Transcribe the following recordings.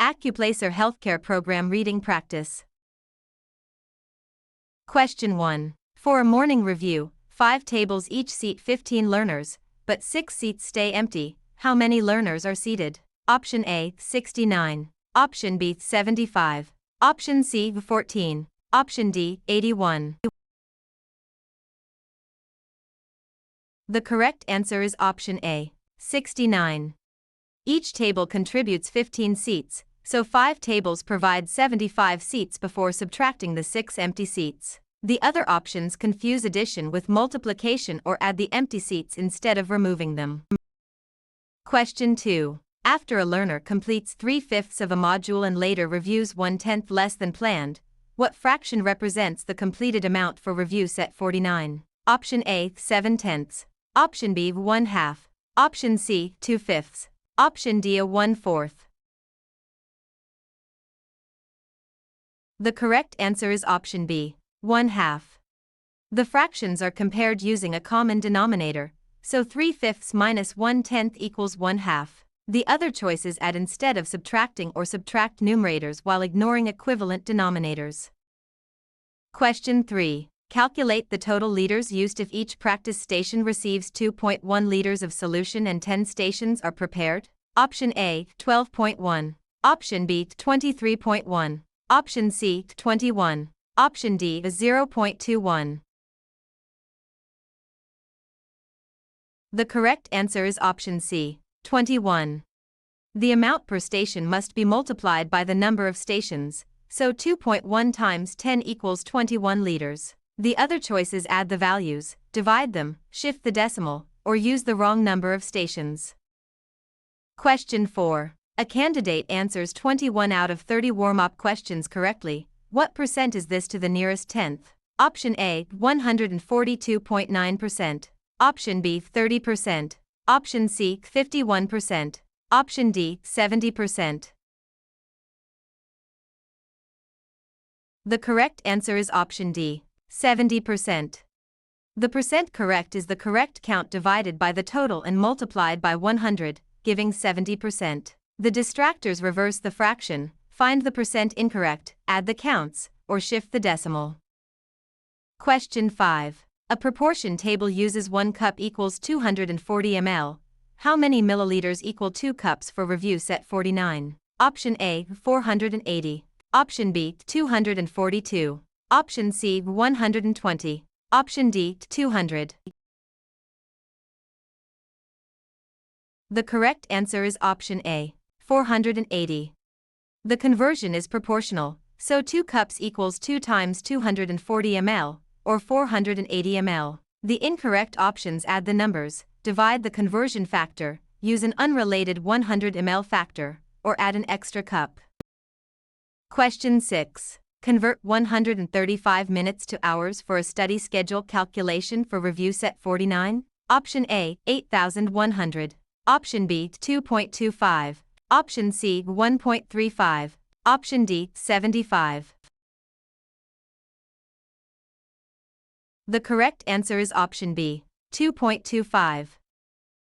ACCUPLACER Healthcare Program Reading Practice. Question 1. For a morning review, 5 tables each seat 15 learners, but 6 seats stay empty. How many learners are seated? Option A, 69. Option B, 75. Option C, 14. Option D, 81. The correct answer is option A, 69. Each table contributes 15 seats, so 5 tables provide 75 seats before subtracting the 6 empty seats. The other options confuse addition with multiplication or add the empty seats instead of removing them. Question 2. After a learner completes 3/5 of a module and later reviews 1/10 less than planned, what fraction represents the completed amount for review set 49? Option A, 7/10. Option B, 1/2. Option C, 2/5. Option D, 1/4. The correct answer is option B, 1/2. The fractions are compared using a common denominator, so 3/5 minus 1/10 equals 1/2. The other choices add instead of subtracting or subtract numerators while ignoring equivalent denominators. Question 3. Calculate the total liters used if each practice station receives 2.1 liters of solution and 10 stations are prepared. Option A, 12.1. Option B, 23.1. Option C, 21. Option D, 0.21. The correct answer is option C, 21. The amount per station must be multiplied by the number of stations, so 2.1 times 10 equals 21 liters. The other choices add the values, divide them, shift the decimal, or use the wrong number of stations. Question 4. A candidate answers 21 out of 30 warm-up questions correctly. What percent is this to the nearest tenth? Option A, 142.9%. Option B, 30%. Option C, 51%. Option D, 70%. The correct answer is option D, 70%. The percent correct is the correct count divided by the total and multiplied by 100, giving 70%. The distractors reverse the fraction, find the percent incorrect, add the counts, or shift the decimal. Question 5. A proportion table uses 1 cup equals 240 ml. How many milliliters equal 2 cups for review set 49? Option A, 480. Option B, 242. Option C, 120. Option D, 200. The correct answer is option A, 480. The conversion is proportional, so 2 cups equals 2 times 240 ml, or 480 ml. The incorrect options add the numbers, divide the conversion factor, use an unrelated 100 ml factor, or add an extra cup. Question 6. Convert 135 minutes to hours for a study schedule calculation for review set 49. Option A, 8,100. Option B, 2.25. Option C, 1.35. Option D, 75. The correct answer is option B, 2.25.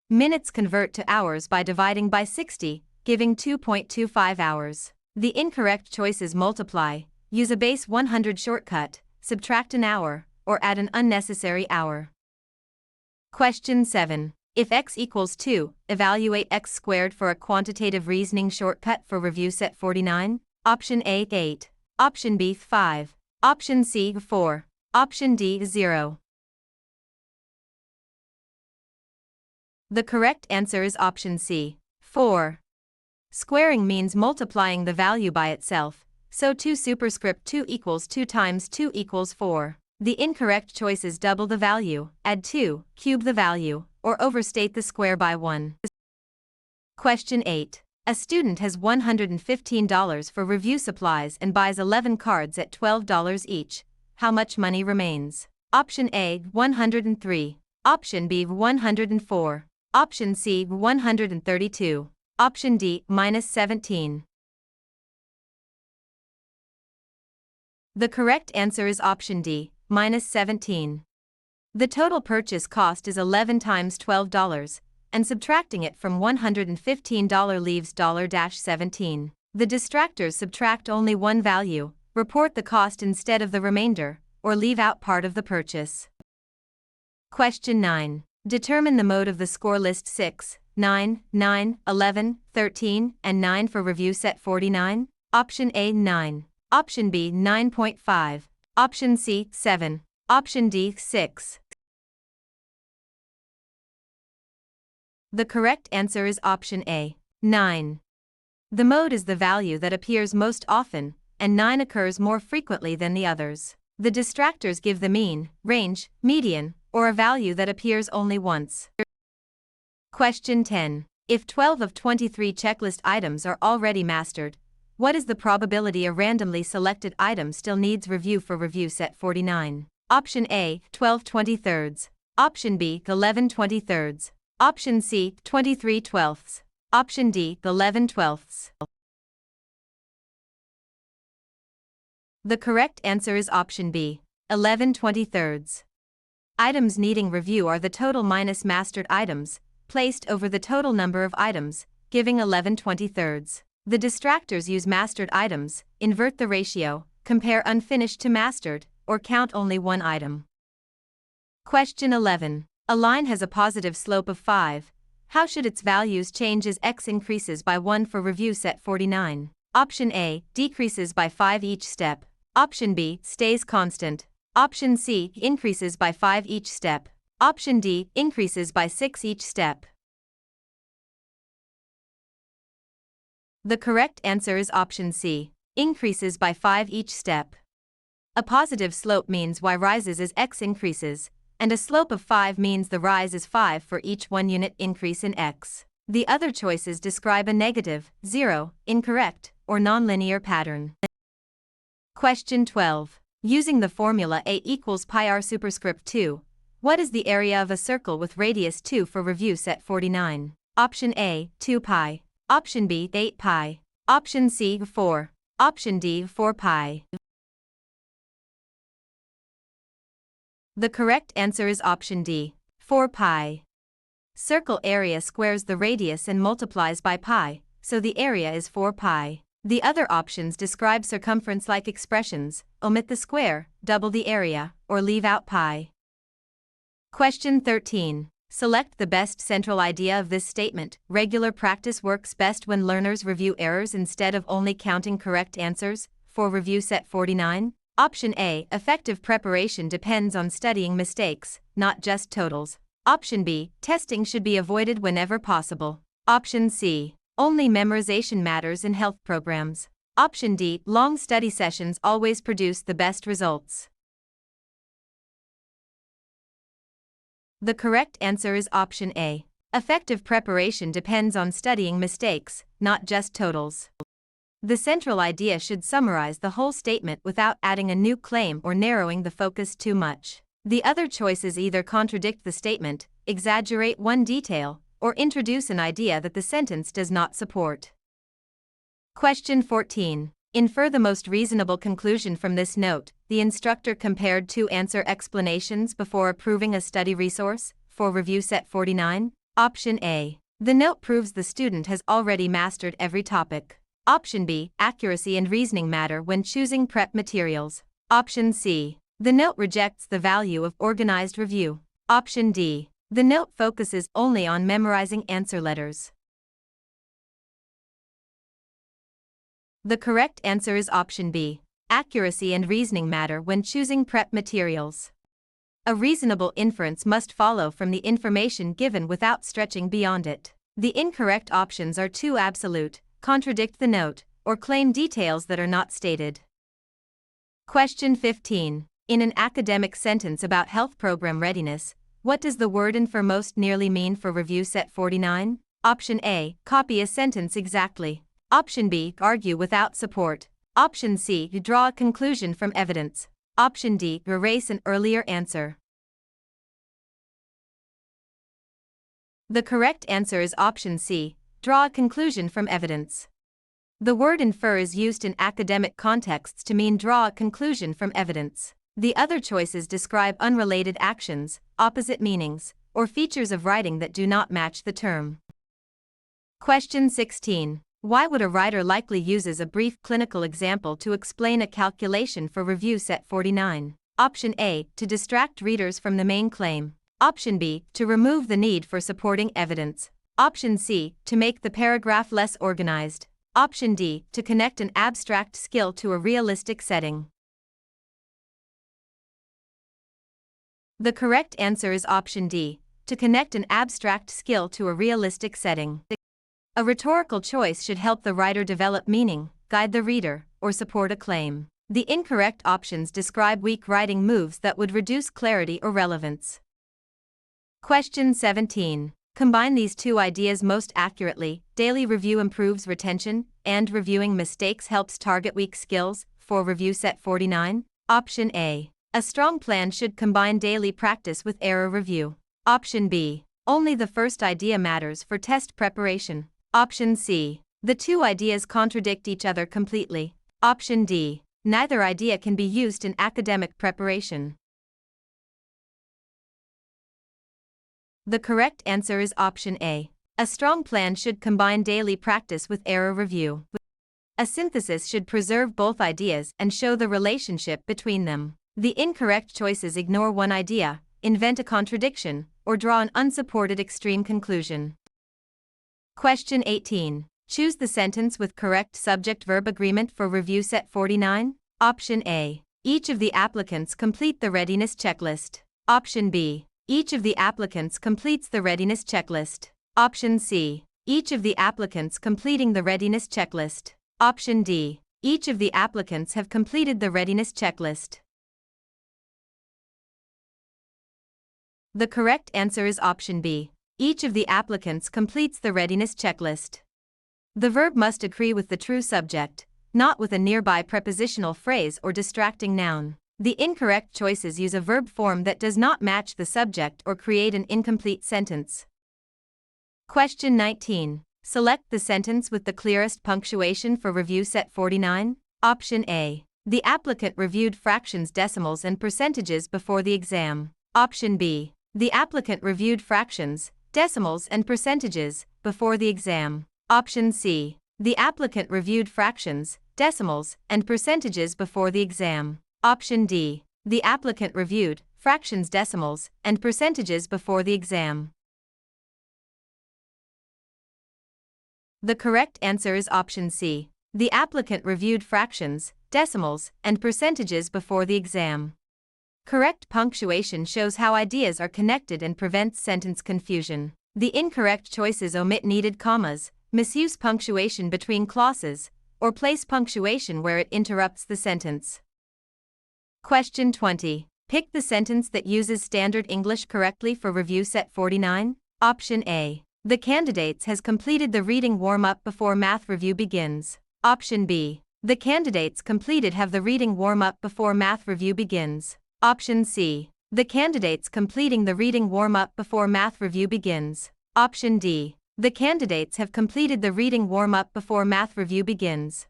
Minutes convert to hours by dividing by 60, giving 2.25 hours. The incorrect choices multiply, use a base 100 shortcut, subtract an hour, or add an unnecessary hour. Question 7. If x equals 2, evaluate x squared for a quantitative reasoning shortcut for review set 49. Option A, 8. Option B, 5. Option C, 4. Option D, 0. The correct answer is option C, 4. Squaring means multiplying the value by itself, so 2 superscript 2 equals 2 times 2 equals 4. The incorrect choices double the value, add 2, cube the value, or overstate the square by 1. Question 8. A student has $115 for review supplies and buys 11 cards at $12 each. How much money remains? Option A, 103. Option B, 104. Option C, 132. Option D, -17. The correct answer is option D, -17. The total purchase cost is 11 times $12, and subtracting it from $115 leaves $17. The distractors subtract only one value, report the cost instead of the remainder, or leave out part of the purchase. Question 9. Determine the mode of the score list 6, 9, 9, 11, 13, and 9 for review set 49. Option A 9. Option B 9.5. Option C 7. Option D 6. The correct answer is option A, 9. The mode is the value that appears most often, and 9 occurs more frequently than the others. The distractors give the mean, range, median, or a value that appears only once. Question 10. If 12 of 23 checklist items are already mastered, what is the probability a randomly selected item still needs review for review set 49? Option A, 12/23. Option B, 11/23. Option C, 23/12. Option D, 11/12. The correct answer is option B, 11/23. Items needing review are the total minus mastered items, placed over the total number of items, giving 11/23. The distractors use mastered items, invert the ratio, compare unfinished to mastered, or count only one item. Question 11. A line has a positive slope of 5. How should its values change as x increases by 1 for review set 49? Option A, decreases by 5 each step. Option B, stays constant. Option C, increases by 5 each step. Option D, increases by 6 each step. The correct answer is option C, increases by 5 each step. A positive slope means y rises as x increases, and a slope of 5 means the rise is 5 for each 1 unit increase in x. The other choices describe a negative, 0, incorrect, or nonlinear pattern. Question 12. Using the formula A equals pi r superscript 2, what is the area of a circle with radius 2 for review set 49? Option A, 2 pi. Option B, 8 pi. Option C, 4. Option D, 4 pi. The correct answer is option D, 4 pi. Circle area squares the radius and multiplies by pi, so the area is 4 pi. The other options describe circumference-like expressions, omit the square, double the area, or leave out pi. Question 13. Select the best central idea of this statement. Regular practice works best when learners review errors instead of only counting correct answers, for review set 49. Option A, effective preparation depends on studying mistakes, not just totals. Option B, testing should be avoided whenever possible. Option C, only memorization matters in health programs. Option D, long study sessions always produce the best results. The correct answer is option A. Effective preparation depends on studying mistakes, not just totals. The central idea should summarize the whole statement without adding a new claim or narrowing the focus too much. The other choices either contradict the statement, exaggerate one detail, or introduce an idea that the sentence does not support. Question 14. Infer the most reasonable conclusion from this note. The instructor compared two answer explanations before approving a study resource, for review set 49. Option A. The note proves the student has already mastered every topic. Option B. Accuracy and reasoning matter when choosing prep materials. Option C. The note rejects the value of organized review. Option D. The note focuses only on memorizing answer letters. The correct answer is option B. Accuracy and reasoning matter when choosing prep materials. A reasonable inference must follow from the information given without stretching beyond it. The incorrect options are too absolute, contradict the note, or claim details that are not stated. Question 15. In an academic sentence about health program readiness, what does the word infer most nearly mean for review set 49? Option A. Copy a sentence exactly. Option B. Argue without support. Option C. Draw a conclusion from evidence. Option D. Erase an earlier answer. The correct answer is option C. Draw a conclusion from evidence. The word infer is used in academic contexts to mean draw a conclusion from evidence. The other choices describe unrelated actions, opposite meanings, or features of writing that do not match the term. Question 16. Why would a writer likely uses a brief clinical example to explain a calculation for review set 49? Option A, to distract readers from the main claim. Option B, to remove the need for supporting evidence. Option C, to make the paragraph less organized. Option D, to connect an abstract skill to a realistic setting. The correct answer is option D, to connect an abstract skill to a realistic setting. A rhetorical choice should help the writer develop meaning, guide the reader, or support a claim. The incorrect options describe weak writing moves that would reduce clarity or relevance. Question 17. Combine these two ideas most accurately. Daily review improves retention, and reviewing mistakes helps target weak skills. For review set 49. Option A. A strong plan should combine daily practice with error review. Option B. Only the first idea matters for test preparation. Option C. The two ideas contradict each other completely. Option D. Neither idea can be used in academic preparation. The correct answer is option A. A strong plan should combine daily practice with error review. A synthesis should preserve both ideas and show the relationship between them. The incorrect choices ignore one idea, invent a contradiction, or draw an unsupported extreme conclusion. Question 18. Choose the sentence with correct subject-verb agreement for review set 49. Option A. Each of the applicants complete the readiness checklist. Option B. Each of the applicants completes the readiness checklist. Option C. Each of the applicants completing the readiness checklist. Option D. Each of the applicants have completed the readiness checklist. The correct answer is option B. Each of the applicants completes the readiness checklist. The verb must agree with the true subject, not with a nearby prepositional phrase or distracting noun. The incorrect choices use a verb form that does not match the subject or create an incomplete sentence. Question 19. Select the sentence with the clearest punctuation for review set 49. Option A. The applicant reviewed fractions, decimals, and percentages before the exam. Option B. The applicant reviewed fractions, decimals, and percentages before the exam. Option C. The applicant reviewed fractions, decimals, and percentages before the exam. Option D. The applicant reviewed fractions, decimals, and percentages before the exam. The correct answer is option C. The applicant reviewed fractions, decimals, and percentages before the exam. Correct punctuation shows how ideas are connected and prevents sentence confusion. The incorrect choices omit needed commas, misuse punctuation between clauses, or place punctuation where it interrupts the sentence. Question 20. Pick the sentence that uses standard English correctly for review set 49. Option A. The candidates has completed the reading warm-up before math review begins. Option B. The candidates completed have the reading warm-up before math review begins. Option C. The candidates completing the reading warm-up before math review begins. Option D. The candidates have completed the reading warm-up before math review begins.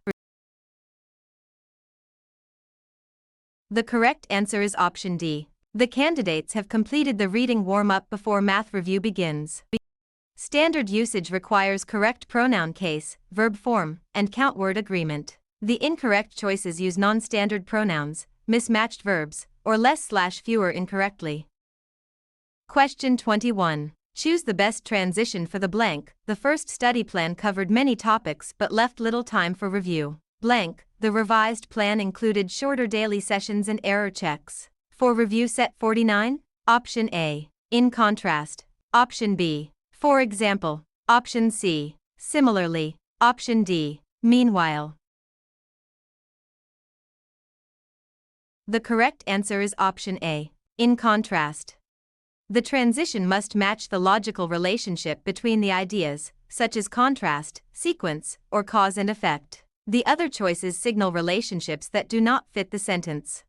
The correct answer is option D. The candidates have completed the reading warm-up before math review begins. Standard usage requires correct pronoun case, verb form, and count word agreement. The incorrect choices use non-standard pronouns, mismatched verbs, or less/fewer incorrectly. Question 21. Choose the best transition for the blank. The first study plan covered many topics but left little time for review. Blank. The revised plan included shorter daily sessions and error checks. For review set 49. Option A. In contrast. Option B. For example. Option C. Similarly. Option D. Meanwhile. The correct answer is option A. In contrast. The transition must match the logical relationship between the ideas, such as contrast, sequence, or cause and effect. The other choices signal relationships that do not fit the sentence.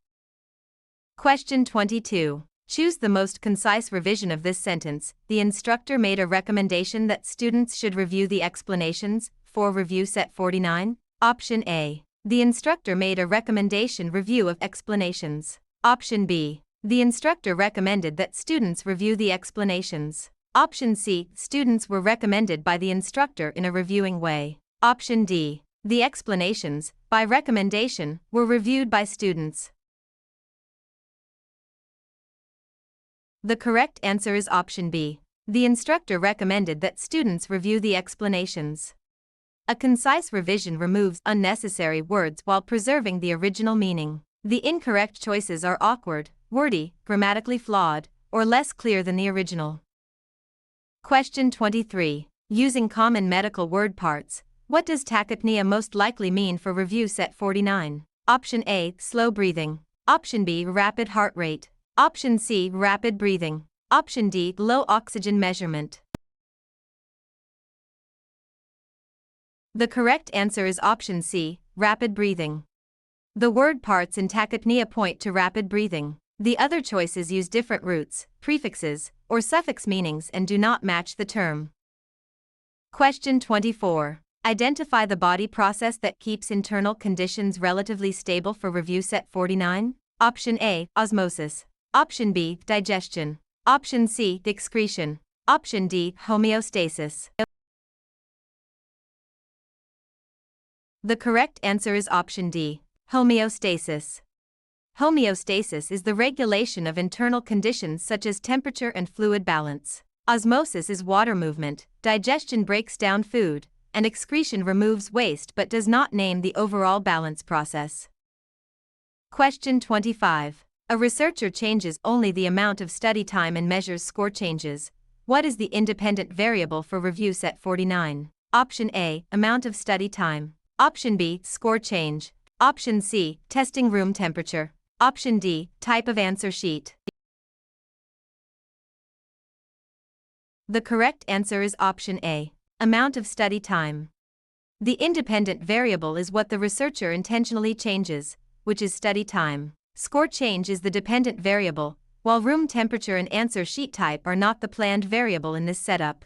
Question 22. Choose the most concise revision of this sentence. The instructor made a recommendation that students should review the explanations. For review set 49. Option A. The instructor made a recommendation review of explanations. Option B. The instructor recommended that students review the explanations. Option C. Students were recommended by the instructor in a reviewing way. Option D. The explanations, by recommendation, were reviewed by students. The correct answer is option B. The instructor recommended that students review the explanations. A concise revision removes unnecessary words while preserving the original meaning. The incorrect choices are awkward, wordy, grammatically flawed, or less clear than the original. Question 23. Using common medical word parts, what does tachypnea most likely mean for review set 49? Option A. Slow breathing. Option B. Rapid heart rate. Option C. Rapid breathing. Option D. Low oxygen measurement. The correct answer is option C. Rapid breathing. The word parts in tachypnea point to rapid breathing. The other choices use different roots, prefixes, or suffix meanings and do not match the term. Question 24. Identify the body process that keeps internal conditions relatively stable for review set 49. Option A. Osmosis. Option B. Digestion. Option C. Excretion. Option D. Homeostasis. The correct answer is option D. Homeostasis. Homeostasis is the regulation of internal conditions such as temperature and fluid balance. Osmosis is water movement, digestion breaks down food, and excretion removes waste but does not name the overall balance process. Question 25. A researcher changes only the amount of study time and measures score changes. What is the independent variable for review set 49? Option A. Amount of study time. Option B. Score change. Option C. Testing room temperature. Option D. Type of answer sheet. The correct answer is option A. Amount of study time. The independent variable is what the researcher intentionally changes, which is study time. Score change is the dependent variable, while room temperature and answer sheet type are not the planned variable in this setup.